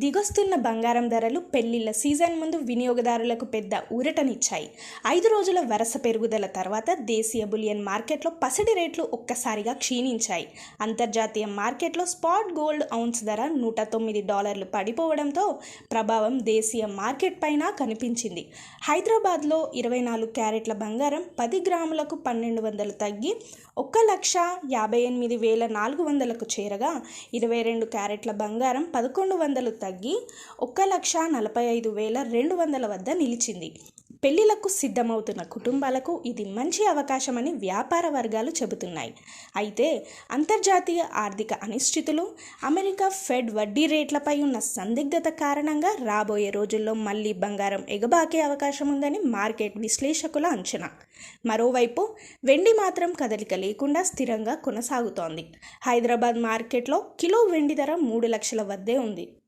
దిగొస్తున్న బంగారం ధరలు పెళ్లిళ్ల సీజన్ ముందు వినియోగదారులకు పెద్ద ఊరటనిచ్చాయి. 5 రోజుల వరుస పెరుగుదల తర్వాత దేశీయ బులియన్ మార్కెట్లో పసిడి రేట్లు ఒక్కసారిగా క్షీణించాయి. అంతర్జాతీయ మార్కెట్లో స్పాట్ గోల్డ్ ఔన్స్ ధర $109 పడిపోవడంతో ప్రభావం దేశీయ మార్కెట్ పైన కనిపించింది. హైదరాబాద్లో 24 క్యారెట్ల బంగారం 10 గ్రాములకు 1200 తగ్గి 1,58,400కు చేరగా 22 క్యారెట్ల బంగారం 1100 తగ్గి 1,45,200 వద్ద నిలిచింది. పెళ్లిలకు సిద్ధమవుతున్న కుటుంబాలకు ఇది మంచి అవకాశమని వ్యాపార వర్గాలు చెబుతున్నాయి. అయితే అంతర్జాతీయ ఆర్థిక అనిశ్చితులు, అమెరికా ఫెడ్ వడ్డీ రేట్లపై ఉన్న సందిగ్ధత కారణంగా రాబోయే రోజుల్లో మళ్లీ బంగారం ఎగబాకే అవకాశం ఉందని మార్కెట్ విశ్లేషకుల అంచనా. మరోవైపు వెండి మాత్రం కదలిక లేకుండా స్థిరంగా కొనసాగుతోంది. హైదరాబాద్ మార్కెట్లో కిలో వెండి ధర 3 లక్షల వద్దే ఉంది.